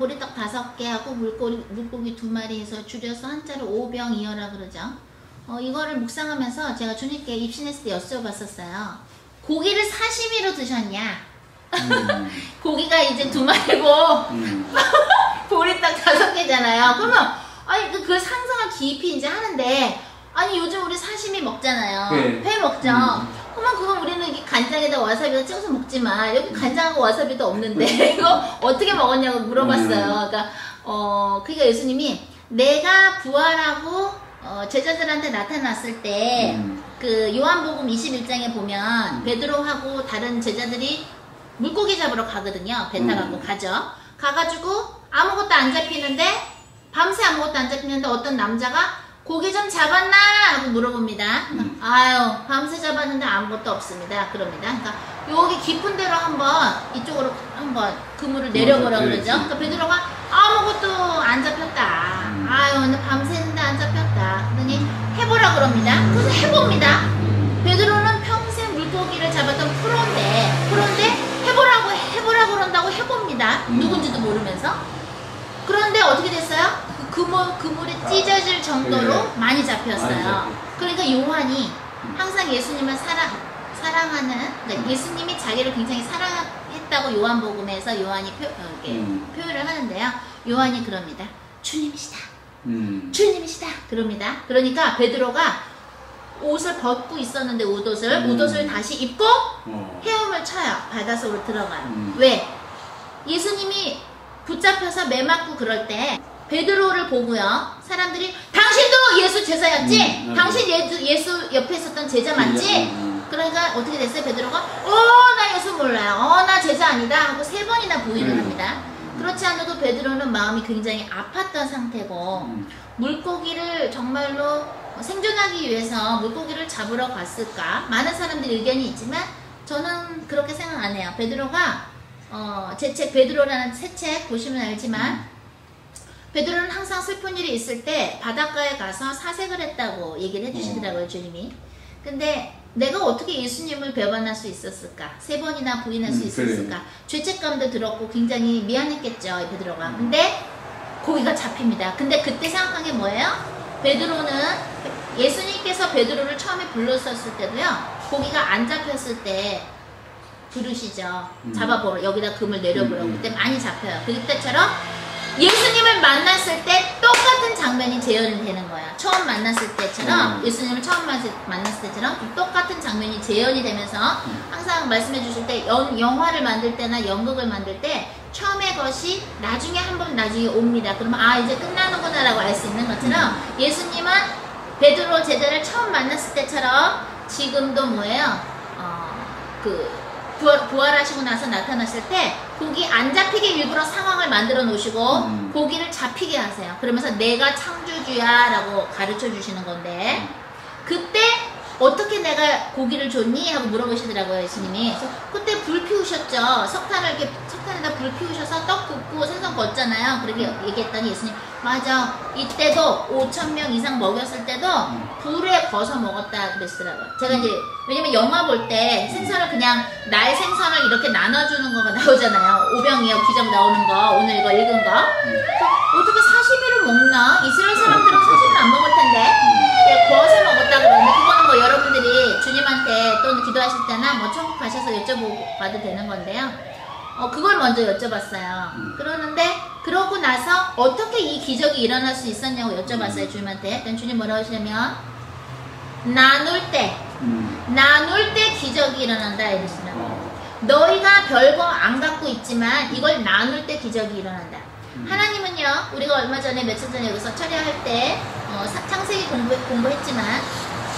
보리떡 5개 하고 물고기 2마리 해서 줄여서 한자로 오병이어라 그러죠. 이거를 묵상하면서 제가 주님께 입신했을 때 여쭤봤었어요. 고기를 사시미로 드셨냐? 고기가 이제 2마리고 보리떡 5개잖아요. 그러면 아니 그걸 상상을 깊이 이제 하는데, 아니 요즘 우리 사시미 먹잖아요. 네. 회 먹죠. 그러면 그건 우리는 이게 간장에다 와사비를 찍어서 먹지만 여기 간장하고 와사비도 없는데 이거 어떻게 먹었냐고 물어봤어요. 그러니까 예수님이 내가 부활하고 제자들한테 나타났을 때 그 요한복음 21장에 보면 베드로하고 다른 제자들이 물고기 잡으러 가거든요. 배 타갖고 가죠. 가가지고 아무것도 안 잡히는데, 밤새 아무것도 안 잡히는데 어떤 남자가 고기 좀 잡았나? 하고 물어봅니다. 아유, 밤새 잡았는데 아무것도 없습니다. 그럽니다. 그러니까 여기 깊은 데로 한번 이쪽으로 한번 그물을 내려보라 그러죠. 그러니까 베드로가 아무것도 안 잡혔다. 아유, 오늘 밤새는데 안 잡혔다. 그러더니 해보라 그럽니다. 그래서 해봅니다. 베드로는 평생 물고기를 잡았던 프로인데 해보라고 그런다고 해봅니다. 누군지도 모르면서. 그런데 어떻게 됐어요? 그물이 찢어질 정도로 많이 잡혔어요. 그러니까 요한이 항상 예수님을 사랑하는, 그러니까 예수님이 자기를 굉장히 사랑했다고 요한복음에서 요한이 표현을 하는데요. 요한이 그럽니다. 주님이시다. 주님이시다. 그럽니다. 그러니까 베드로가 옷을 벗고 있었는데 옷옷을 다시 입고 헤엄을 쳐요. 바닷속으로 들어가요. 왜? 예수님이 붙잡혀서 매 맞고 그럴 때 베드로를 보고요, 사람들이 당신도 예수 제자였지? 당신 예수 옆에 있었던 제자 맞지? 그러니까 어떻게 됐어요? 베드로가 나 예수 몰라요. 나 제자 아니다 하고 3번이나 부인을 합니다. 그렇지 않아도 베드로는 마음이 굉장히 아팠던 상태고, 물고기를 정말로 생존하기 위해서 물고기를 잡으러 갔을까? 많은 사람들이 의견이 있지만 저는 그렇게 생각 안 해요. 베드로가 제 책 베드로라는 새 책 보시면 알지만, 베드로는 항상 슬픈 일이 있을 때 바닷가에 가서 사색을 했다고 얘기를 해주시더라고요, 주님이. 근데 내가 어떻게 예수님을 배반할 수 있었을까? 3번이나 부인할 수 있었을까? 그래. 죄책감도 들었고 굉장히 미안했겠죠, 베드로가. 근데 고기가 잡힙니다. 근데 그때 생각한 게 뭐예요? 베드로는 예수님께서 베드로를 처음에 불렀었을 때도요, 고기가 안 잡혔을 때 부르시죠. 잡아보러, 여기다 금을 내려보라고. 그때 많이 잡혀요. 그때처럼 예수님을 만났을 때 똑같은 장면이 재현이 되는 거야. 처음 만났을 때처럼, 예수님을 처음 만났을 때처럼 똑같은 장면이 재현이 되면서 항상 말씀해 주실 때 영화를 만들 때나 연극을 만들 때 처음의 것이 나중에 나중에 옵니다. 그러면 이제 끝나는구나 라고 알 수 있는 것처럼 예수님은 베드로 제자를 처음 만났을 때처럼 지금도 뭐예요? 부활하시고 나서 나타났을 때 고기 안 잡히게 일부러 상황을 만들어 놓으시고 고기를 잡히게 하세요. 그러면서 내가 창조주야 라고 가르쳐 주시는 건데, 그때 어떻게 내가 고기를 줬니? 하고 물어보시더라고요, 예수님이. 그때 불 피우셨죠. 석탄에다 불 피우셔서 떡 굽고 생선 걷잖아요. 그렇게 얘기했더니 예수님, 맞아, 이때도 5,000명 이상 먹였을 때도 불에 거서 먹었다 그러시더라고요. 제가 이제 왜냐면 영화 볼 때 생선을 그냥 날 생선을 이렇게 나눠주는 거가 나오잖아요. 오병이어 기적 나오는 거, 오늘 이거 읽은 거. 어떻게 사시미를 먹나? 이스라엘 사람들은 사시미를 안 먹을 텐데 구워서 먹었다 그러는데, 그거는 뭐 여러분들이 주님한테 또는 기도하실 때나 뭐 천국 가셔서 여쭤봐도 되는 건데요. 그걸 먼저 여쭤봤어요. 그러는데 그러고 나서 어떻게 이 기적이 일어날 수 있었냐고 여쭤봤어요, 주님한테. 일단 주님 뭐라고 하시냐면 나눌 때 기적이 일어난다 이러시더라고요. 너희가 별거 안 갖고 있지만 이걸 나눌 때 기적이 일어난다. 하나님은요, 우리가 얼마 전에 며칠 전에 여기서 철야할 때 창세기 공부했지만,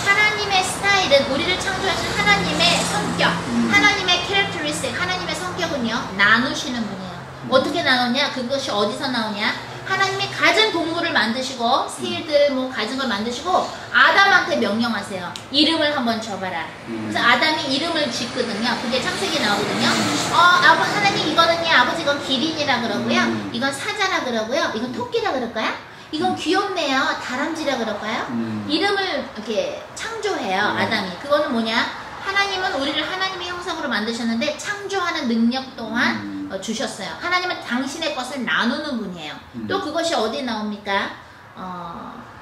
하나님의 스타일은, 우리를 창조하신 하나님의 성격, 하나님의 캐릭터리스틱, 하나님의 성격은요, 나누시는 분이에요. 어떻게 나누냐? 그것이 어디서 나오냐? 하나님이 가진 동물을 만드시고 새들 뭐 가진 걸 만드시고 아담한테 명령하세요. 이름을 한번 줘봐라. 그래서 아담이 이름을 짓거든요. 그게 창세기에 나오거든요. 하나님 이거는요, 아버지 이건 기린이라 그러고요, 이건 사자라 그러고요, 이건 토끼라 그럴까요? 이건 귀엽네요, 다람쥐라 그럴까요? 이름을 이렇게 창조해요, 아담이. 그거는 뭐냐? 하나님은 우리를 하나님의 형상으로 만드셨는데 창조하는 능력 또한 주셨어요. 하나님은 당신의 것을 나누는 분이에요. 또 그것이 어디 나옵니까?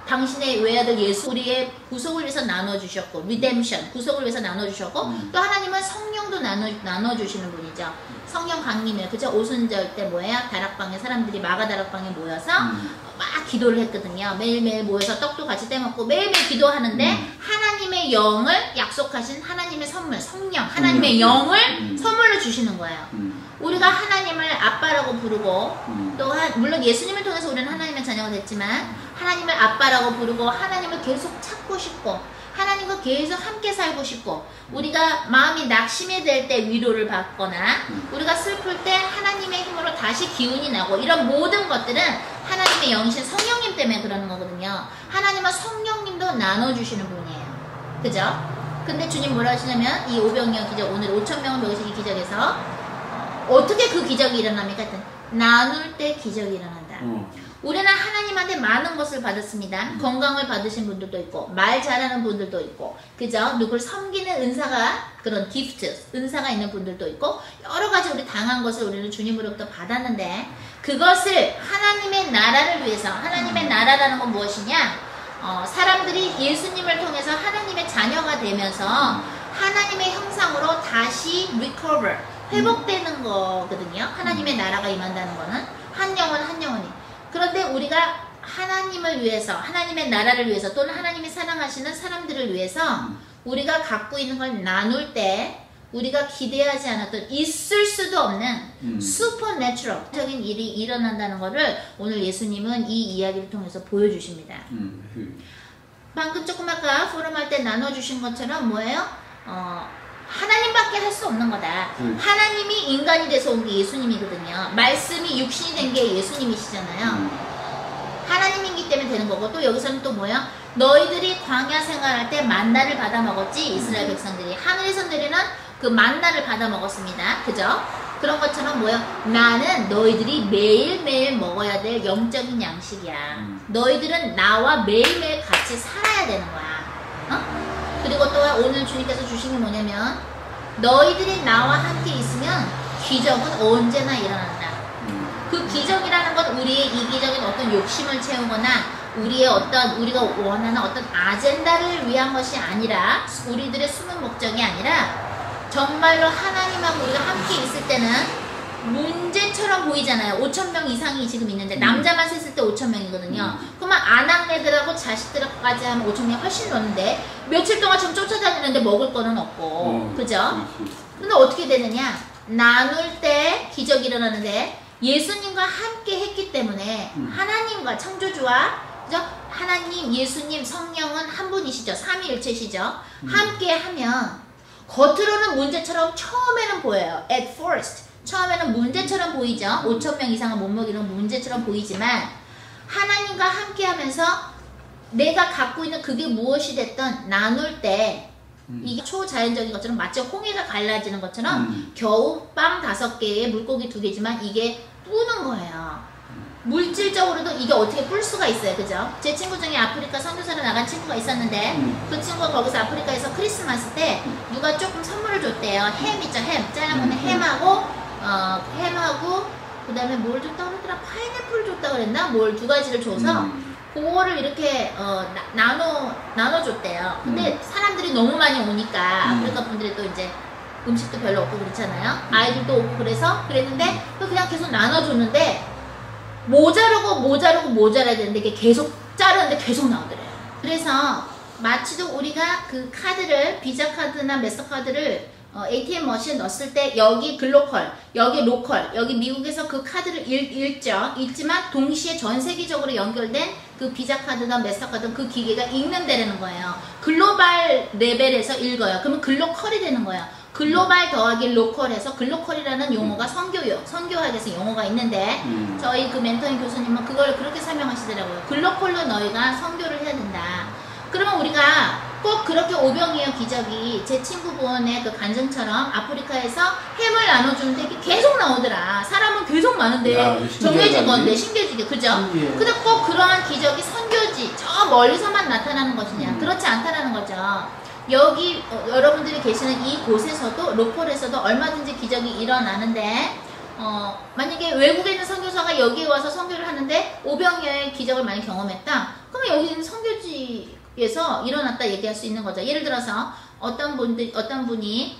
당신의 외아들 예수 우리의 구속을 위해서 나눠주셨고 리뎀션 구속을 위해서 나눠주셨고 또 하나님은 성령도 나눠주시는 분이죠. 성령 강림이에요. 그죠? 오순절 때 뭐예요? 다락방에 사람들이 마가 다락방에 모여서 막 기도를 했거든요. 매일매일 모여서 떡도 같이 떼먹고 매일매일 기도하는데 하나님의 영을 약속하신 하나님의 선물 성령 하나님의 영을 선물로 주시는 거예요. 우리가 하나님을 아빠라고 부르고 또한 물론 예수님을 통해서 우리는 하나님의 자녀가 됐지만 하나님을 아빠라고 부르고 하나님을 계속 찾고 싶고 하나님과 계속 함께 살고 싶고 우리가 마음이 낙심이 될 때 위로를 받거나 우리가 슬플 때 하나님의 힘으로 다시 기운이 나고 이런 모든 것들은 하나님의 영이신 성령님 때문에 그러는 거거든요. 하나님은 성령님도 나눠주시는 분이에요. 그죠? 근데 주님 뭐라 하시냐면 이 오병이어 기적 오늘 5,000명을 먹이신 이 기적에서 어떻게 그 기적이 일어납니까? 나눌 때 기적이 일어난다. 우리는 하나님한테 많은 것을 받았습니다. 건강을 받으신 분들도 있고 말 잘하는 분들도 있고 그죠? 누굴 섬기는 은사가 그런 기프트 은사가 있는 분들도 있고 여러 가지 우리 당한 것을 우리는 주님으로부터 받았는데 그것을 하나님의 나라를 위해서 하나님의 나라라는 건 무엇이냐? 사람들이 예수님을 통해서 하나님의 자녀가 되면서 하나님의 형상으로 다시 recover 회복되는 거거든요. 하나님의 나라가 임한다는 거는 한 영혼 한 영혼이. 그런데 우리가 하나님을 위해서 하나님의 나라를 위해서 또는 하나님이 사랑하시는 사람들을 위해서 우리가 갖고 있는 걸 나눌 때 우리가 기대하지 않았던 있을 수도 없는 슈퍼내추럴적인 일이 일어난다는 것을 오늘 예수님은 이 이야기를 통해서 보여주십니다. 방금 조금 아까 포럼할 때 나눠주신 것처럼 뭐예요? 하나님밖에 할 수 없는 거다. 하나님이 인간이 돼서 온 게 예수님이거든요. 말씀이 육신이 된 게 예수님이시잖아요. 하나님이기 때문에 되는 거고 또 여기서는 또 뭐야? 너희들이 광야 생활할 때 만나를 받아 먹었지 이스라엘 백성들이 하늘에서 내리는 그 만나를 받아 먹었습니다. 그죠? 그런 것처럼 뭐야? 나는 너희들이 매일매일 먹어야 될 영적인 양식이야. 너희들은 나와 매일매일 같이 살아야 되는 거야. 그리고 또 오늘 주님께서 주신 게 뭐냐면 너희들이 나와 함께 있으면 기적은 언제나 일어난다. 그 기적이라는 건 우리의 이기적인 어떤 욕심을 채우거나 우리의 어떤 우리가 원하는 어떤 아젠다를 위한 것이 아니라 우리들의 숨은 목적이 아니라 정말로 하나님하고 우리가 함께 있을 때는 문제처럼 보이잖아요. 5,000명 이상이 지금 있는데 남자만 셌을 때 5,000명이거든요. 그러면 아낙네들하고 자식들까지 하면 5,000명이 훨씬 넘는데 며칠 동안 지금 쫓아다니는데 먹을 거는 없고 그죠? 근데 어떻게 되느냐? 나눌 때 기적이 일어나는데 예수님과 함께 했기 때문에 하나님과 창조주와 그죠? 하나님, 예수님, 성령은 한 분이시죠. 삼위일체시죠. 함께 하면 겉으로는 문제처럼 처음에는 보여요. At first 처음에는 문제처럼 보이죠. 5,000명 이상은 못 먹이는 문제처럼 보이지만 하나님과 함께 하면서 내가 갖고 있는 그게 무엇이 됐든 나눌 때 이게 초자연적인 것처럼 마치 홍해가 갈라지는 것처럼 겨우 빵 5개에 물고기 2개지만 이게 뿌는 거예요. 물질적으로도 이게 어떻게 뿔 수가 있어요. 그죠? 제 친구 중에 아프리카 선교사로 나간 친구가 있었는데 그 친구가 거기서 아프리카에서 크리스마스 때 누가 조금 선물을 줬대요. 햄 있죠. 햄. 잘라먹는 햄하고 그 다음에 뭘 줬다 그러더라. 파인애플 줬다 그랬나? 뭘 2가지를 줘서 그거를 이렇게 나눠줬대요. 근데 사람들이 너무 많이 오니까 아프리카 분들이 또 이제 음식도 별로 없고 그렇잖아요. 아이들도 오고 그래서 그랬는데 그냥 계속 나눠줬는데 모자라야 되는데 이게 계속 자르는데 계속 나오더래요. 그래서 마치도 우리가 그 카드를 비자 카드나 마스터 카드를 ATM 머신에 넣었을 때 여기 글로컬, 여기 로컬, 여기 미국에서 그 카드를 읽지만 동시에 전 세계적으로 연결된 그 비자 카드나 마스터 카드 그 기계가 읽는다는 거예요. 글로벌 레벨에서 읽어요. 그러면 글로컬이 되는 거예요. 글로벌 더하기 로컬에서 글로컬이라는 용어가 선교학에서 용어가 있는데 저희 그 멘토인 교수님은 그걸 그렇게 설명하시더라고요. 글로컬로 너희가 선교를 해야 된다. 그러면 우리가 꼭 그렇게 오병이어 기적이 제 친구분의 그 간증처럼 아프리카에서 햄을 나눠주는데 이게 계속 나오더라. 사람은 계속 많은데 정해진 건데 신기해지게 그죠? 근데 꼭 그러한 기적이 선교지 저 멀리서만 나타나는 것이냐 그렇지 않다라는 거죠. 여기 여러분들이 계시는 이 곳에서도 로컬에서도 얼마든지 기적이 일어나는데 만약에 외국에 있는 선교사가 여기에 와서 선교를 하는데 오병이어의 기적을 많이 경험했다. 그러면 여기 있는 선교지에서 일어났다 얘기할 수 있는 거죠. 예를 들어서 어떤 분이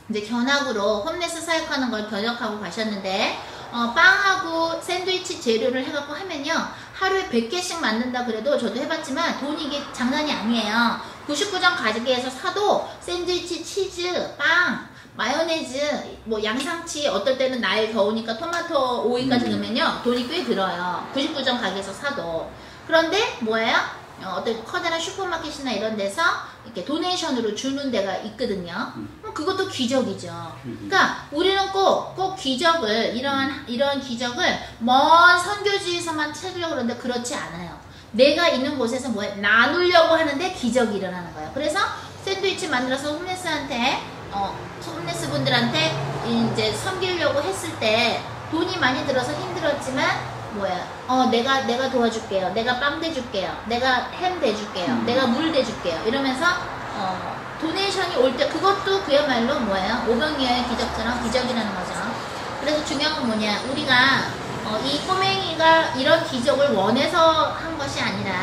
이제 견학으로 홈레스 사역하는 걸 견학하고 가셨는데 빵하고 샌드위치 재료를 해갖고 하면요 하루에 100개씩 만든다 그래도 저도 해봤지만 돈이 이게 장난이 아니에요. 99점 가게에서 사도 샌드위치, 치즈, 빵, 마요네즈, 뭐 양상치, 어떨 때는 날 더우니까 토마토 오이까지 넣으면요 돈이 꽤 들어요. 99점 가게에서 사도. 그런데 뭐예요? 어떤 커다란 슈퍼마켓이나 이런 데서 이렇게 도네이션으로 주는 데가 있거든요. 그것도 기적이죠. 그러니까 우리는 꼭 기적을 이런 기적을 먼 선교지에서만 찾으려고 그러는데 그렇지 않아요. 내가 있는 곳에서 뭐해 나누려고 하는데 기적이 일어나는 거예요. 그래서 샌드위치 만들어서 홈레스 분들한테 이제 섬기려고 했을 때 돈이 많이 들어서 힘들었지만 뭐야? 내가 도와줄게요. 내가 빵 대줄게요. 내가 햄 대줄게요. 내가 물 대줄게요. 이러면서 도네이션이 올 때 그것도 그야말로 뭐예요? 오병이어의 기적처럼 기적이라는 거죠. 그래서 중요한 건 뭐냐? 우리가 이 꼬맹이가 이런 기적을 원해서 한 것이 아니라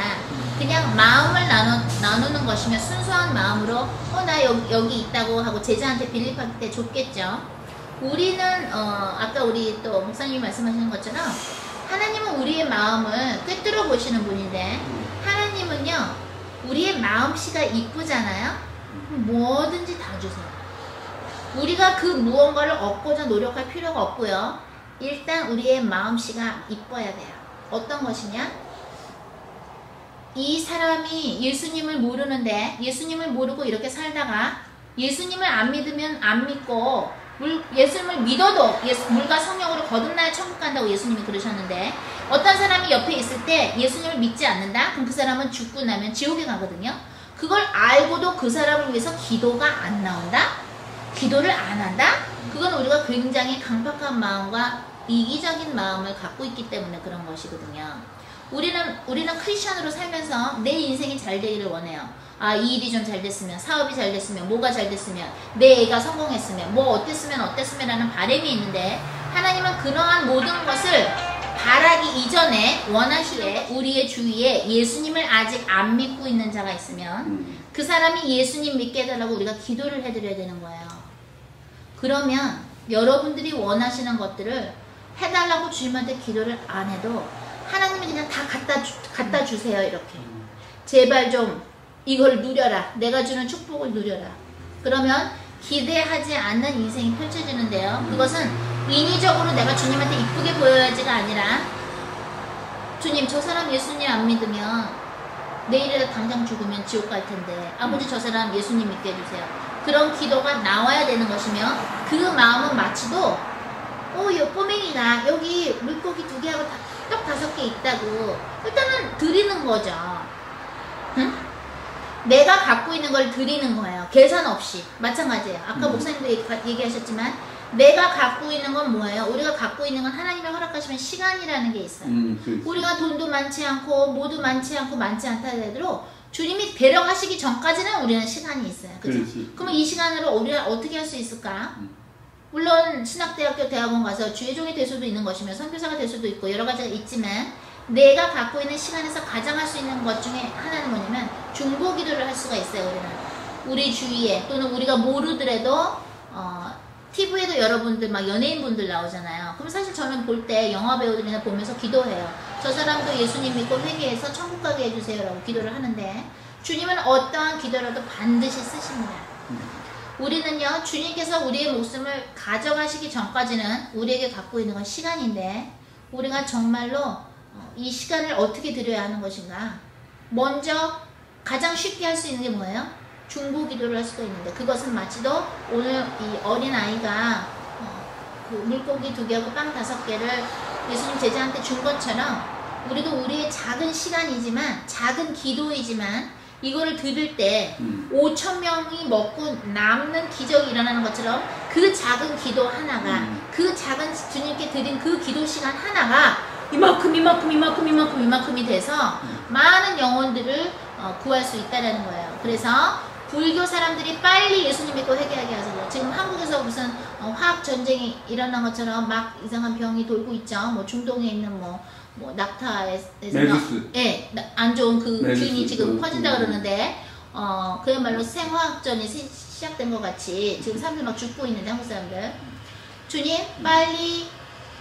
그냥 마음을 나누는 것이면 순수한 마음으로 나 여기 있다고 하고 제자한테 빌립할 때 줬겠죠. 우리는 아까 우리 또 목사님이 말씀하시는 것처럼 하나님은 우리의 마음을 꿰뚫어 보시는 분인데 하나님은요 우리의 마음씨가 이쁘잖아요. 뭐든지 다 주세요. 우리가 그 무언가를 얻고자 노력할 필요가 없고요. 일단 우리의 마음씨가 이뻐야 돼요. 어떤 것이냐? 이 사람이 예수님을 모르는데 예수님을 모르고 이렇게 살다가 예수님을 안 믿으면 안 믿고 예수님을 믿어도 물과 성령으로 거듭나야 천국 간다고 예수님이 그러셨는데 어떤 사람이 옆에 있을 때 예수님을 믿지 않는다? 그럼 그 사람은 죽고 나면 지옥에 가거든요. 그걸 알고도 그 사람을 위해서 기도가 안 나온다? 기도를 안 한다? 그건 우리가 굉장히 강팍한 마음과 이기적인 마음을 갖고 있기 때문에 그런 것이거든요. 우리는 크리스천으로 살면서 내 인생이 잘 되기를 원해요. 이 일이 좀 잘 됐으면, 사업이 잘 됐으면, 뭐가 잘 됐으면, 내 애가 성공했으면, 뭐 어땠으면 라는 바람이 있는데 하나님은 그러한 모든 것을 바라기 이전에 원하시에 우리의 주위에 예수님을 아직 안 믿고 있는 자가 있으면 그 사람이 예수님 믿게 해달라고 우리가 기도를 해드려야 되는 거예요. 그러면 여러분들이 원하시는 것들을 해달라고 주님한테 기도를 안 해도 하나님이 그냥 다 갖다 주세요. 이렇게 제발 좀 이걸 누려라. 내가 주는 축복을 누려라. 그러면 기대하지 않는 인생이 펼쳐지는데요. 그것은 인위적으로 내가 주님한테 이쁘게 보여야지가 아니라 주님 저 사람 예수님 안 믿으면 내일이라 당장 죽으면 지옥 갈 텐데 아버지 저 사람 예수님 믿게 해주세요. 그런 기도가 나와야 되는 것이며 그 마음은 마치도 이 꼬맹이가 여기 물고기 2개하고 떡 5개 있다고 일단은 드리는 거죠. 응? 내가 갖고 있는 걸 드리는 거예요. 계산 없이. 마찬가지예요. 아까 목사님도 얘기하셨지만 내가 갖고 있는 건 뭐예요? 우리가 갖고 있는 건 하나님이 허락하시면 시간이라는 게 있어요. 우리가 돈도 많지 않고 뭐도 많지 않고 많지 않다 하더라도 주님이 데려가시기 전까지는 우리는 시간이 있어요. 그죠? 그러면 이 시간으로 우리가 어떻게 할 수 있을까? 물론 신학대학교 대학원 가서 주의종이 될 수도 있는 것이며 선교사가 될 수도 있고 여러 가지가 있지만 내가 갖고 있는 시간에서 가장 할 수 있는 것 중에 하나는 뭐냐면 중보기도를 할 수가 있어요. 우리는 우리 주위에 또는 우리가 모르더라도 TV에도 여러분들 막 연예인분들 나오잖아요. 그럼 사실 저는 볼 때 영화배우들이나 보면서 기도해요. 저 사람도 예수님 믿고 회개해서 천국 가게 해주세요 라고 기도를 하는데 주님은 어떠한 기도라도 반드시 쓰십니다. 우리는요 주님께서 우리의 목숨을 가져가시기 전까지는 우리에게 갖고 있는 건 시간인데 우리가 정말로 이 시간을 어떻게 드려야 하는 것인가. 먼저 가장 쉽게 할 수 있는 게 뭐예요? 중보기도를 할 수가 있는데 그것은 마치도 오늘 이 어린아이가 그 물고기 2개하고 빵 5개를 예수님 제자한테 준 것처럼 우리도 우리의 작은 시간이지만 작은 기도이지만 이거를 드릴 때 5,000명이 먹고 남는 기적이 일어나는 것처럼 그 작은 기도 하나가 그 작은 주님께 드린 그 기도 시간 하나가 이만큼이 돼서 많은 영혼들을 구할 수 있다는 거예요. 그래서 불교 사람들이 빨리 예수님 믿고 회개하게 하세요. 지금 한국에서 무슨 화학 전쟁이 일어난 것처럼 막 이상한 병이 돌고 있죠. 뭐 중동에 있는 뭐 낙타에서 예, 안 좋은 그 균이 지금 퍼진다 그러는데 그야말로 생화학전이 시작된 것 같이 지금 사람들 막 죽고 있는데 한국 사람들. 주님 빨리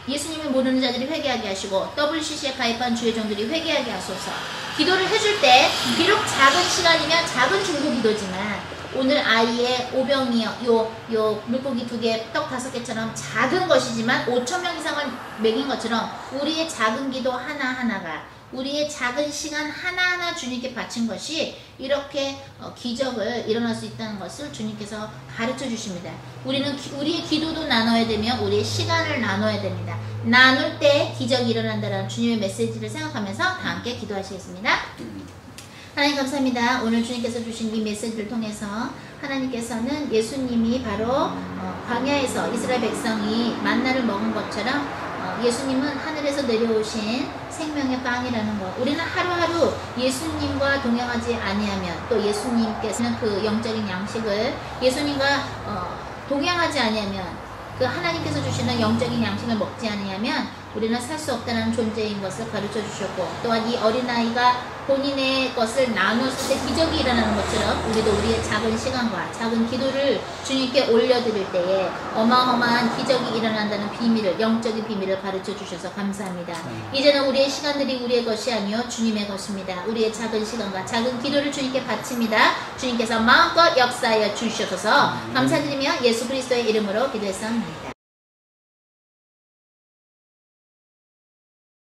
예수님을 모르는 자들이 회개하게 하시고 WCC에 가입한 주의종들이 회개하게 하소서. 기도를 해줄 때 비록 작은 시간이면 작은 중보 기도지만 오늘 아이의 오병이 요 물고기 2개, 떡 5개처럼 작은 것이지만 5,000명 이상을 먹인 것처럼 우리의 작은 기도 하나하나가 우리의 작은 시간 하나하나 주님께 바친 것이 이렇게 기적을 일어날 수 있다는 것을 주님께서 가르쳐 주십니다. 우리는 우리의 기도도 나눠야 되며 우리의 시간을 나눠야 됩니다. 나눌 때 기적이 일어난다는 주님의 메시지를 생각하면서 다 함께 기도하시겠습니다. 하나님 감사합니다. 오늘 주님께서 주신 이 메시지를 통해서 하나님께서는 예수님이 바로 광야에서 이스라엘 백성이 만나를 먹은 것처럼 예수님은 하늘에서 내려오신 생명의 빵이라는 것. 우리는 하루하루 예수님과 동행하지 아니하면 또 예수님께서는 그 영적인 양식을 예수님과 동행하지 아니하면 그 하나님께서 주시는 영적인 양식을 먹지 아니하면 우리는 살 수 없다는 존재인 것을 가르쳐 주셨고 또한 이 어린아이가 본인의 것을 나눴을 때 기적이 일어나는 것처럼 우리도 우리의 작은 시간과 작은 기도를 주님께 올려드릴 때에 어마어마한 기적이 일어난다는 비밀을 영적인 비밀을 가르쳐 주셔서 감사합니다. 이제는 우리의 시간들이 우리의 것이 아니요 주님의 것입니다. 우리의 작은 시간과 작은 기도를 주님께 바칩니다. 주님께서 마음껏 역사하여 주셔서 감사드리며 예수 그리스도의 이름으로 기도했습니다.